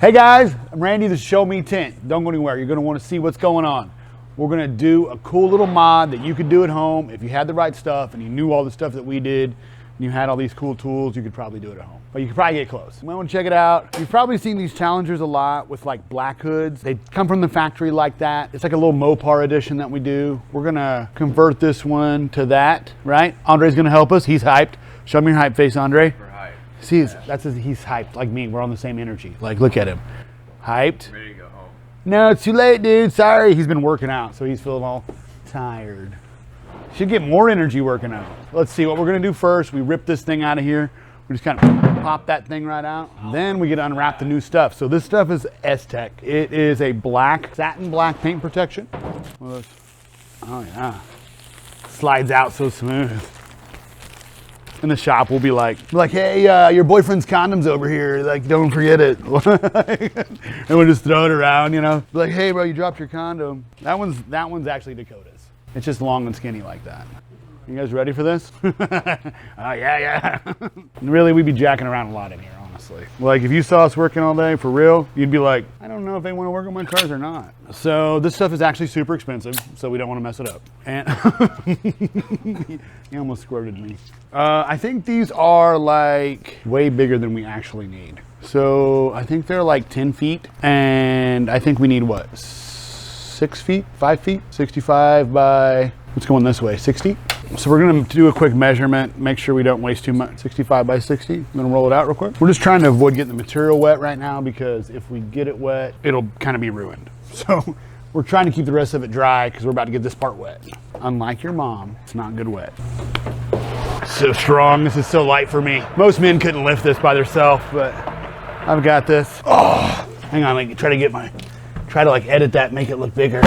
Hey guys, I'm Randy, this is Show Me Tint. Don't go anywhere, you're gonna wanna see what's going on. We're gonna do a cool little mod that you could do at home. If you had the right stuff and you knew all the stuff that we did, and you had all these cool tools, you could probably do it at home. But you could probably get close. You might wanna check it out. You've probably seen these challengers a lot with like black hoods. They come from the factory like that. It's like a little Mopar edition that we do. We're gonna convert this one to that, right? Andre's gonna help us, he's hyped. Show me your hype face, Andre. See, he's hyped like me. We're on the same energy. Like, look at him. Hyped. Ready to go home. No, it's too late, dude. Sorry. He's been working out, so he's feeling all tired. Should get more energy working out. Let's see what we're going to do first. We rip this thing out of here. We just kind of pop that thing right out. Then we get to unwrap the new stuff. So this stuff is S-Tech. It is a black, satin black paint protection. Oh, yeah. Slides out so smooth. In the shop, we'll be like, hey, your boyfriend's condom's over here. Like, don't forget it. And we'll just throw it around, you know. Be like, hey, bro, you dropped your condom. That one's actually Dakota's. It's just long and skinny like that. You guys ready for this? Oh, yeah. Really, we'd be jacking around a lot in here, honestly. Like, if you saw us working all day, for real, you'd be like, I don't know if they want to work on my cars or not. So this stuff is actually super expensive, so we don't want to mess it up. And he almost squirted me. I think these are like way bigger than we actually need. So I think they're like 10 feet, and I think we need what? 6 feet, 5 feet, 65 by, what's going this way, 60? So we're gonna do a quick measurement, make sure we don't waste too much. 65 by 60, I'm gonna roll it out real quick. We're just trying to avoid getting the material wet right now because if we get it wet, it'll kind of be ruined. So we're trying to keep the rest of it dry because we're about to get this part wet. Unlike your mom, it's not good wet. So strong, this is so light for me. Most men couldn't lift this by themselves, but I've got this. Oh, hang on, like try to like edit that, make it look bigger.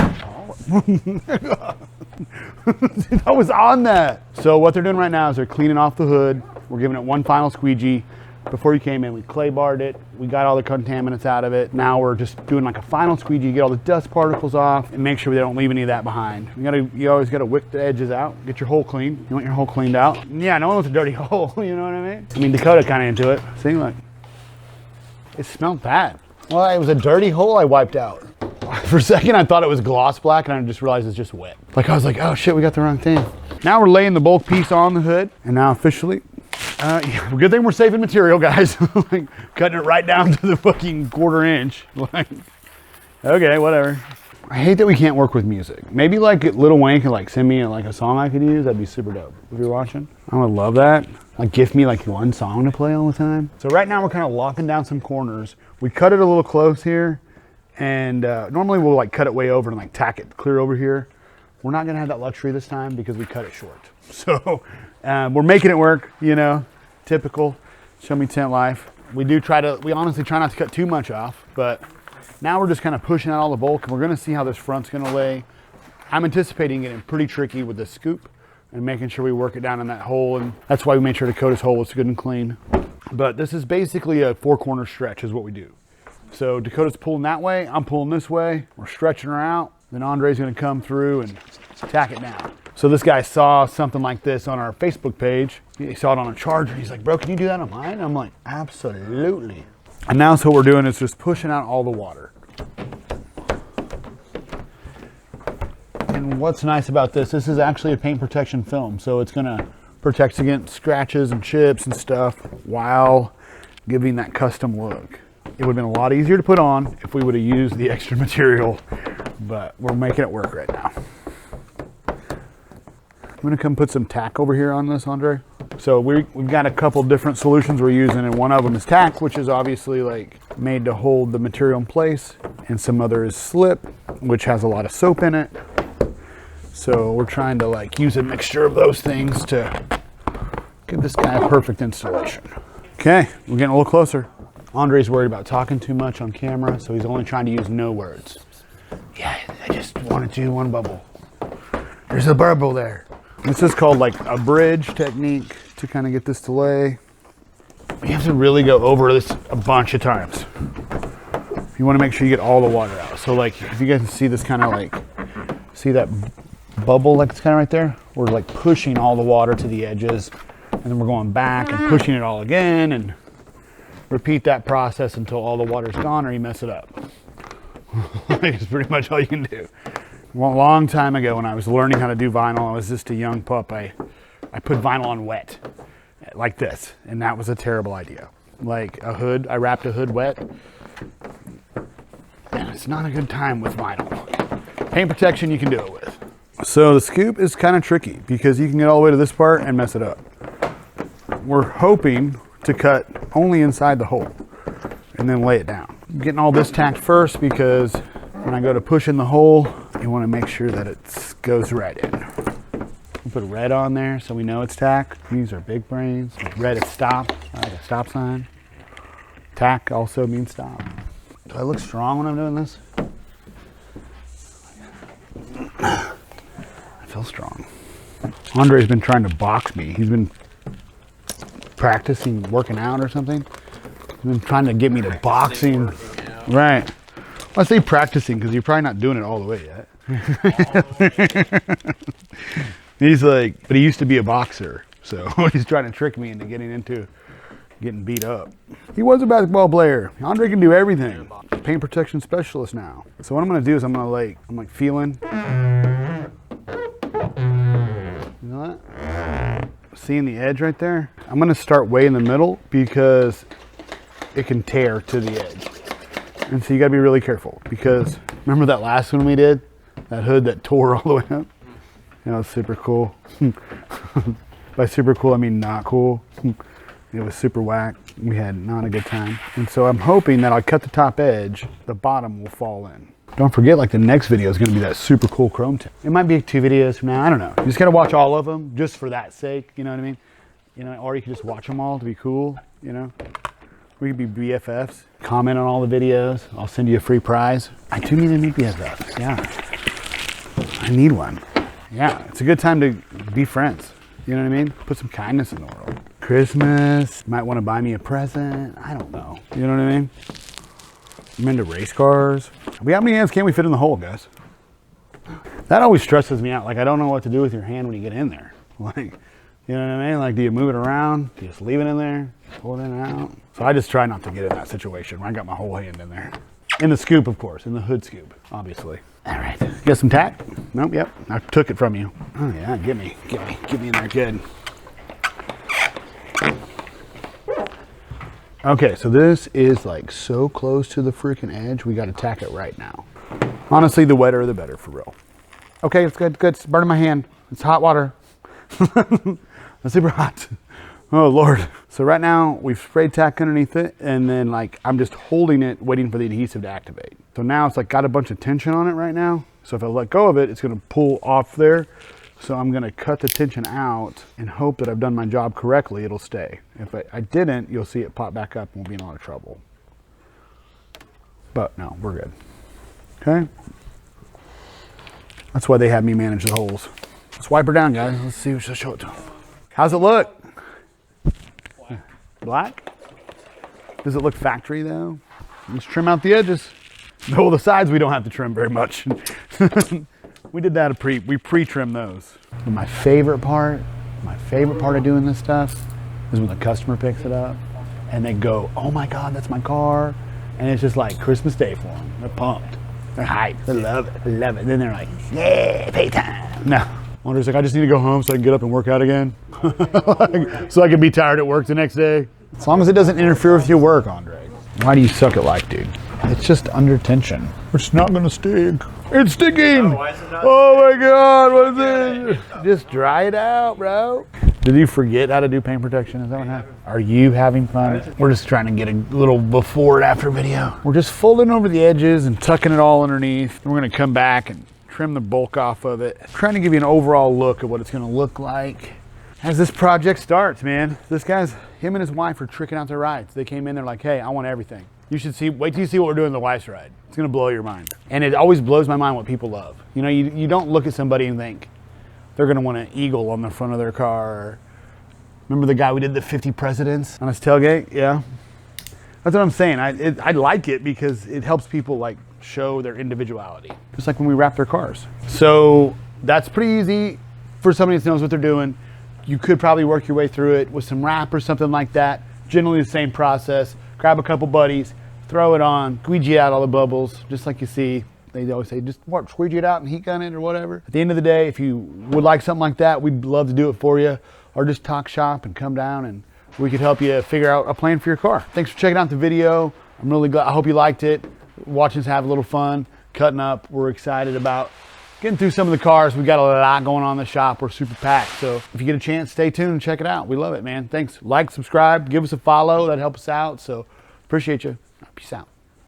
I was on that. So what they're doing right now is they're cleaning off the hood. We're giving it one final squeegee. Before you came in, we clay barred it. We got all the contaminants out of it. Now we're just doing like a final squeegee, get all the dust particles off and make sure we don't leave any of that behind. You always gotta wick the edges out, get your hole clean. You want your hole cleaned out? Yeah, no one wants a dirty hole, you know what I mean? I mean, Dakota kind of into it. See, like, it smelled bad. Well, it was a dirty hole I wiped out. For a second, I thought it was gloss black, and I just realized it's just wet. Like, I was like, oh shit, we got the wrong thing. Now we're laying the bulk piece on the hood, and now officially, yeah, good thing we're saving material, guys. Like, cutting it right down to the fucking 1/4 inch. Like, okay, whatever. I hate that we can't work with music. Maybe like Lil Wayne could like send me like a song I could use. That'd be super dope. If you're watching, I would love that. Like, gift me like one song to play all the time. So right now we're kind of locking down some corners. We cut it a little close here. And normally we'll like cut it way over and like tack it clear over here. We're not gonna have that luxury this time because we cut it short. So we're making it work, you know, typical Show Me Tint life. We honestly try not to cut too much off, but now we're just kind of pushing out all the bulk and we're gonna see how this front's gonna lay. I'm anticipating getting pretty tricky with the scoop and making sure we work it down in that hole. And that's why we made sure Dakota's hole was good and clean. But this is basically a 4-corner stretch is what we do. So Dakota's pulling that way, I'm pulling this way, we're stretching her out, then Andre's gonna come through and tack it down. So this guy saw something like this on our Facebook page. He saw it on a charger, he's like, bro, can you do that on mine? I'm like, absolutely. And now so what we're doing is just pushing out all the water. And what's nice about this is actually a paint protection film, so it's gonna protect against scratches and chips and stuff while giving that custom look. It would have been a lot easier to put on if we would have used the extra material, but we're making it work right now. I'm gonna come put some tack over here on this, Andre. So we've got a couple different solutions we're using, and one of them is tack, which is obviously like made to hold the material in place, and some other is slip, which has a lot of soap in it. So we're trying to like use a mixture of those things to give this guy a perfect installation. Okay, we're getting a little closer. Andre's worried about talking too much on camera, so he's only trying to use no words. Yeah, I just wanted to do one bubble. There's a bubble there. This is called like a bridge technique to kind of get this to lay. You have to really go over this a bunch of times. You want to make sure you get all the water out. So like, if you guys can see this kind of like, see that bubble like it's kind of right there? We're like pushing all the water to the edges, and then we're going back and pushing it all again, and repeat that process until all the water's gone or you mess it up. It's pretty much all you can do. Well, a long time ago when I was learning how to do vinyl, I was just a young pup, I put vinyl on wet, like this, and that was a terrible idea. Like a hood, I wrapped a hood wet, and it's not a good time with vinyl. Paint protection you can do it with. So the scoop is kind of tricky because you can get all the way to this part and mess it up. We're hoping to cut only inside the hole and then lay it down. I'm getting all this tacked first because when I go to push in the hole, you want to make sure that it goes right in. We'll put red on there so we know it's tack. These are big brains. Red is stop, like a stop sign. Tack also means stop. Do I look strong when I'm doing this? I feel strong. Andre's been trying to box me. He's been practicing working out or something. He's been trying to get me to boxing. Right. Well, I say practicing because you're probably not doing it all the way yet. He's like, but he used to be a boxer, so he's trying to trick me into getting beat up. He was a basketball player. Andre can do everything. Paint protection specialist now. So what I'm gonna do is I'm like feeling. You know that? Seeing the edge right there? I'm gonna start way in the middle because it can tear to the edge. And so you gotta be really careful because remember that last one we did? That hood that tore all the way up? You know, super cool. By super cool, I mean not cool. It was super whack. We had not a good time. And so I'm hoping that I'll cut the top edge, the bottom will fall in. Don't forget, like the next video is gonna be that super cool chrome tint. It might be 2 videos from now, I don't know. You just gotta watch all of them just for that sake, you know what I mean? You know, or you can just watch them all to be cool, you know? We could be BFFs. Comment on all the videos. I'll send you a free prize. I do need a new BFF, yeah. I need one. Yeah, it's a good time to be friends. You know what I mean? Put some kindness in the world. Christmas, might want to buy me a present. I don't know. You know what I mean? I'm into race cars. How many hands can we fit in the hole, guys? That always stresses me out. Like, I don't know what to do with your hand when you get in there. Like, you know what I mean? Like, do you move it around? Do you just leave it in there? Pull it in and out? So I just try not to get in that situation where I got my whole hand in there. In the scoop, of course. In the hood scoop, obviously. All right. Get some tack? Nope, yep. I took it from you. Oh, yeah. Get me in there good. Okay, so this is like so close to the freaking edge. We got to tack it right now. Honestly, the wetter the better for real. Okay, it's good. It's burning my hand. It's hot water. It's super hot. Oh Lord. So right now we've sprayed tack underneath it and then like I'm just holding it waiting for the adhesive to activate. So now it's like got a bunch of tension on it right now. So if I let go of it, it's gonna pull off there. So I'm gonna cut the tension out and hope that I've done my job correctly, it'll stay. If I didn't, you'll see it pop back up and we'll be in a lot of trouble. But no, we're good. Okay. That's why they have me manage the holes. Let's wipe her down, guys. Let's see, let's show it to them. How's it look? Black? Does it look factory though? Let's trim out the edges. Though the sides we don't have to trim very much. We did that we pre-trim those. But my favorite part of doing this stuff is when the customer picks it up and they go, oh my God, that's my car. And it's just like Christmas Day for them. They're pumped. They're hyped. They love it. They love it. Then they're like, yeah, pay time. No. Andre's like, I just need to go home so I can get up and work out again. So I can be tired at work the next day. As long as it doesn't interfere with your work, Andre. Why do you suck at life, dude? It's just under tension. It's not gonna stick. It's sticking! Oh my God, what is it? Just dry it out, bro. Did you forget how to do paint protection? Is that what happened? Are you having fun? We're just trying to get a little before and after video. We're just folding over the edges and tucking it all underneath. We're gonna come back and trim the bulk off of it. Trying to give you an overall look at what it's gonna look like as this project starts, man. Him and his wife are tricking out their rides. They came in, they're like, hey, I want everything. You should wait till you see what we're doing in the wife's ride. It's gonna blow your mind. And it always blows my mind what people love. You know, you don't look at somebody and think they're gonna want an eagle on the front of their car. Remember the guy we did the 50 presidents on his tailgate? Yeah. That's what I'm saying. I like it because it helps people like show their individuality. Just like when we wrap their cars. So that's pretty easy for somebody that knows what they're doing. You could probably work your way through it with some wrap or something like that. Generally the same process. grab a couple buddies, throw it on, squeegee out all the bubbles, just like you see. They always say, just squeegee it out and heat gun it or whatever. At the end of the day, if you would like something like that, we'd love to do it for you, or just talk shop and come down and we could help you figure out a plan for your car. Thanks for checking out the video. I'm really glad, I hope you liked it. Watching us have a little fun, cutting up. We're excited about getting through some of the cars. We got a lot going on in the shop. We're super packed. So if you get a chance, stay tuned and check it out. We love it, man. Thanks. Like, subscribe, give us a follow. That helps us out. So appreciate you. Peace out.